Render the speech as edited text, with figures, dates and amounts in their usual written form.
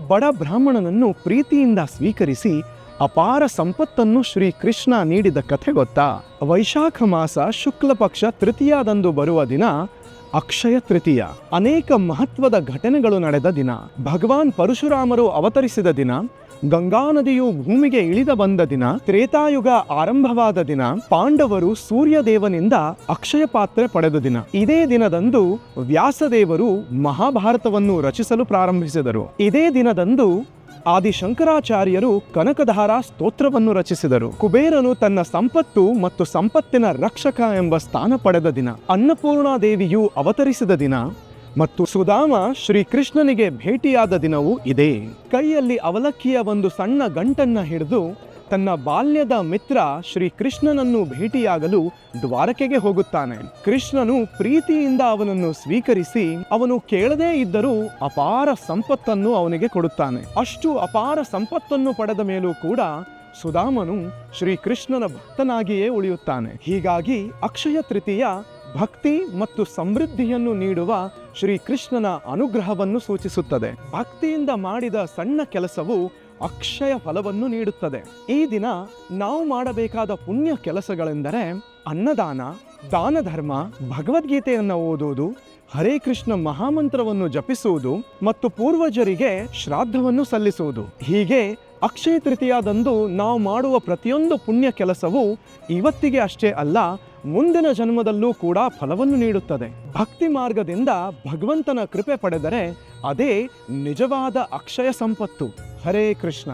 ಬಡ ಬ್ರಾಹ್ಮಣನನ್ನು ಪ್ರೀತಿಯಿಂದ ಸ್ವೀಕರಿಸಿ ಅಪಾರ ಸಂಪತ್ತನ್ನು ಶ್ರೀಕೃಷ್ಣ ನೀಡಿದ ಕಥೆ ಗೊತ್ತಾ? ವೈಶಾಖ ಮಾಸ ಶುಕ್ಲ ಪಕ್ಷ ತೃತೀಯದಂದು ಬರುವ ದಿನ ಅಕ್ಷಯ ತೃತೀಯ. ಅನೇಕ ಮಹತ್ವದ ಘಟನೆಗಳು ನಡೆದ ದಿನ. ಭಗವಾನ್ ಪರಶುರಾಮರು ಅವತರಿಸಿದ ದಿನ, ಗಂಗಾ ನದಿಯು ಭೂಮಿಗೆ ಇಳಿದ ಬಂದ ದಿನ, ತ್ರೇತಾಯುಗ ಆರಂಭವಾದ ದಿನ, ಪಾಂಡವರು ಸೂರ್ಯದೇವನಿಂದ ಅಕ್ಷಯ ಪಾತ್ರೆ ಪಡೆದ ದಿನ. ಇದೇ ದಿನದಂದು ವ್ಯಾಸದೇವರು ಮಹಾಭಾರತವನ್ನು ರಚಿಸಲು ಪ್ರಾರಂಭಿಸಿದರು. ಇದೇ ದಿನದಂದು ಆದಿಶಂಕರಾಚಾರ್ಯರು ಕನಕಧಾರ ಸ್ತೋತ್ರವನ್ನು ರಚಿಸಿದರು. ಕುಬೇರನು ತನ್ನ ಸಂಪತ್ತು ಮತ್ತು ಸಂಪತ್ತಿನ ರಕ್ಷಕ ಎಂಬ ಸ್ಥಾನ ಪಡೆದ ದಿನ. ಅನ್ನಪೂರ್ಣಾದೇವಿಯು ಅವತರಿಸಿದ ದಿನ ಮತ್ತು ಸುಧಾಮ ಶ್ರೀಕೃಷ್ಣನಿಗೆ ಭೇಟಿಯಾದ ದಿನವೂ ಇದೇ. ಕೈಯಲ್ಲಿ ಅವಲಕ್ಕಿಯ ಒಂದು ಸಣ್ಣ ಗಂಟನ್ನ ಹಿಡಿದು ತನ್ನ ಬಾಲ್ಯದ ಮಿತ್ರ ಶ್ರೀಕೃಷ್ಣನನ್ನು ಭೇಟಿಯಾಗಲು ದ್ವಾರಕೆಗೆ ಹೋಗುತ್ತಾನೆ. ಕೃಷ್ಣನು ಪ್ರೀತಿಯಿಂದ ಅವನನ್ನು ಸ್ವೀಕರಿಸಿ ಅವನು ಕೇಳದೇ ಇದ್ದರೂ ಅಪಾರ ಸಂಪತ್ತನ್ನು ಅವನಿಗೆ ಕೊಡುತ್ತಾನೆ. ಅಷ್ಟು ಅಪಾರ ಸಂಪತ್ತನ್ನು ಪಡೆದ ಮೇಲೂ ಕೂಡ ಸುಧಾಮನು ಶ್ರೀಕೃಷ್ಣನ ಭಕ್ತನಾಗಿಯೇ ಉಳಿಯುತ್ತಾನೆ. ಹೀಗಾಗಿ ಅಕ್ಷಯ ತೃತೀಯ ಭಕ್ತಿ ಮತ್ತು ಸಮೃದ್ಧಿಯನ್ನು ನೀಡುವ ಶ್ರೀಕೃಷ್ಣನ ಅನುಗ್ರಹವನ್ನು ಸೂಚಿಸುತ್ತದೆ. ಭಕ್ತಿಯಿಂದ ಮಾಡಿದ ಸಣ್ಣ ಕೆಲಸವು ಅಕ್ಷಯ ಫಲವನ್ನು ನೀಡುತ್ತದೆ. ಈ ದಿನ ನಾವು ಮಾಡಬೇಕಾದ ಪುಣ್ಯ ಕೆಲಸಗಳೆಂದರೆ ಅನ್ನದಾನ, ದಾನ ಧರ್ಮ, ಭಗವದ್ಗೀತೆಯನ್ನು ಓದುವುದು, ಹರೇ ಕೃಷ್ಣ ಮಹಾಮಂತ್ರವನ್ನು ಜಪಿಸುವುದು ಮತ್ತು ಪೂರ್ವಜರಿಗೆ ಶ್ರಾದ್ದವನ್ನು ಸಲ್ಲಿಸುವುದು. ಹೀಗೆ ಅಕ್ಷಯ ತೃತೀಯದಂದು ನಾವು ಮಾಡುವ ಪ್ರತಿಯೊಂದು ಪುಣ್ಯ ಕೆಲಸವು ಇವತ್ತಿಗೆ ಅಷ್ಟೇ ಅಲ್ಲ, ಮುಂದಿನ ಜನ್ಮದಲ್ಲೂ ಕೂಡ ಫಲವನ್ನು ನೀಡುತ್ತದೆ. ಭಕ್ತಿ ಮಾರ್ಗದಿಂದ ಭಗವಂತನ ಕೃಪೆ ಪಡೆದರೆ ಅದೇ ನಿಜವಾದ ಅಕ್ಷಯ ಸಂಪತ್ತು. ಹರೇ ಕೃಷ್ಣ.